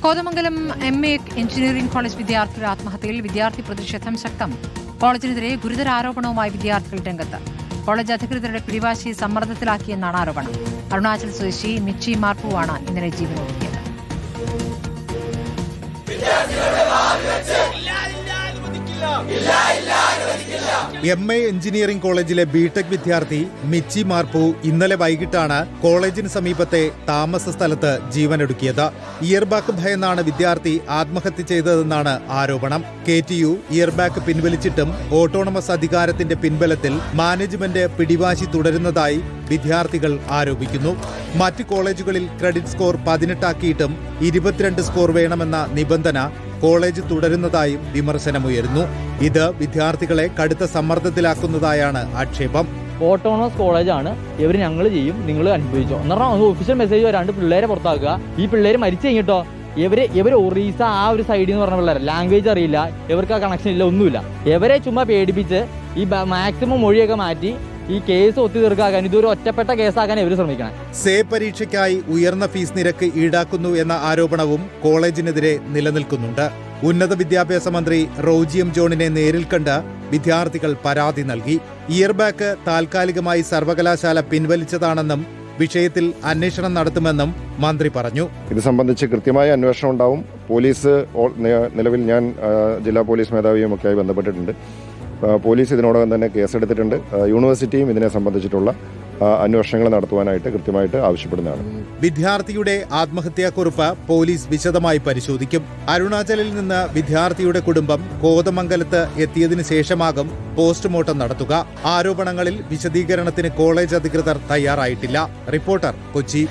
Kothamangalam MA engineering college വിദ്യാർത്ഥിയുടെ ആത്മഹത്യയിൽ വിദ്യാർത്ഥി പ്രതിഷേധം ശക്തം. കോളേജിനെതിരെ ഗുരുതര ആരോപണവുമായി വിദ്യാർത്ഥികൾ രംഗത്ത്. കോളേജ് അധികൃതരുടെ പിടിവാശി സമ്മർദ്ദത്തിലാക്കിയെന്നാണ് ആരോപണം. അരുണാചൽ സ്വദേശി മിച്ചി മാർപ്പുവാണ് ഇന്നലെ ജീവനൊടുക്കിയത്. MA എഞ്ചിനീയറിംഗ് കോളേജിലെ ബിടെക് വിദ്യാർത്ഥി മിച്ചി മാർപ്പു ഇന്നലെ വൈകിട്ടാണ് കോളേജിന് സമീപത്തെ താമസ സ്ഥലത്ത് ജീവനൊടുക്കിയത്. ഇയർബാഗ് ഭയന്നാണ് വിദ്യാർത്ഥി ആത്മഹത്യ ചെയ്തതെന്നാണ് ആരോപണം. KTU ഇയർബാഗ് പിൻവലിച്ചിട്ടും ഓട്ടോണമസ് അധികാരത്തിന്റെ പിൻബലത്തിൽ മാനേജ്മെന്റ് പിടിവാശി തുടരുന്നതായി വിദ്യാർത്ഥികൾ ആരോപിക്കുന്നു. മറ്റ് കോളേജുകളിൽ ക്രെഡിറ്റ് സ്കോർ 18 ആക്കിയിട്ടും 22 സ്കോർ വേണമെന്ന നിബന്ധന കോളേജ് തുടരുന്നതായും വിമർശനമുയരുന്നു. ഇത് വിദ്യാർത്ഥികളെ കടുത്ത സമ്മർദ്ദത്തിലാക്കുന്നതായാണ് ആക്ഷേപം. ഓട്ടോണമസ് കോളേജാണ്, ഇവർ ഞങ്ങൾ ചെയ്യും, നിങ്ങൾ അനുഭവിച്ചോ എന്ന് പറഞ്ഞാൽ ഒഫീഷ്യൽ മെസ്സേജ് വരാണ്ട് പിള്ളേരെ പുറത്താക്കുക. ഈ പിള്ളേർ മരിച്ചു കഴിഞ്ഞിട്ടോ ഇവർ ഒറീസ ആ ഒരു സൈഡിൽ നിന്ന് പറഞ്ഞ പിള്ളേർ ലാംഗ്വേജ് അറിയില്ല, ഇവർക്ക് ആ കണക്ഷൻ ഇല്ല, ഒന്നുമില്ല. ഇവരെ ചുമ്മാ പേടിപ്പിച്ച് ഈ മാക്സിമം മൊഴിയൊക്കെ മാറ്റി ഈ കേസ് ഒത്തുതീർക്കാക്കാൻ, ഇതൊരു ഒറ്റപ്പെട്ട കേസാക്കാൻ ഇവർ ശ്രമിക്കണം. സേ പരീക്ഷയ്ക്കായി ഉയർന്ന ഫീസ് നിരക്ക് ഈടാക്കുന്നു എന്ന ആരോപണവും കോളേജിനെതിരെ നിലനിൽക്കുന്നുണ്ട്. ഉന്നത വിദ്യാഭ്യാസ മന്ത്രി റോജി എം ജോണിനെ നേരിൽ കണ്ട് വിദ്യാർത്ഥികൾ പരാതി നൽകി. ഇയർബാഗ് താൽക്കാലികമായി സർവകലാശാല പിൻവലിച്ചതാണെന്നും വിഷയത്തിൽ അന്വേഷണം നടത്തുമെന്നും മന്ത്രി പറഞ്ഞു. ഇത് സംബന്ധിച്ച് കൃത്യമായ അന്വേഷണം ഉണ്ടാവും. പോലീസ് നിലവിൽ ഞാൻ ജില്ലാ പോലീസ് മേധാവിയുമൊക്കെയായി ബന്ധപ്പെട്ടിട്ടുണ്ട്. പോലീസ് ഇതിനോടകം തന്നെ കേസെടുത്തിട്ടുണ്ട്. യൂണിവേഴ്സിറ്റിയും ഇതിനെ സംബന്ധിച്ചിട്ടുള്ള അന്വേഷണങ്ങൾ നടത്തുവാനായിട്ട് കൃത്യമായിട്ട് ആവശ്യപ്പെടുന്നതാണ്. വിദ്യാർത്ഥിയുടെ ആത്മഹത്യാക്കുറിപ്പ് പോലീസ് വിശദമായി പരിശോധിക്കും. അരുണാചലിൽ നിന്ന് വിദ്യാർത്ഥിയുടെ കുടുംബം കോതമംഗലത്ത് എത്തിയതിനു ശേഷമാകും പോസ്റ്റ്മോർട്ടം നടത്തുക. ആരോപണങ്ങളിൽ വിശദീകരണത്തിന് കോളേജ് അധികൃതർ തയ്യാറായിട്ടില്ല. റിപ്പോർട്ടർ, കൊച്ചി.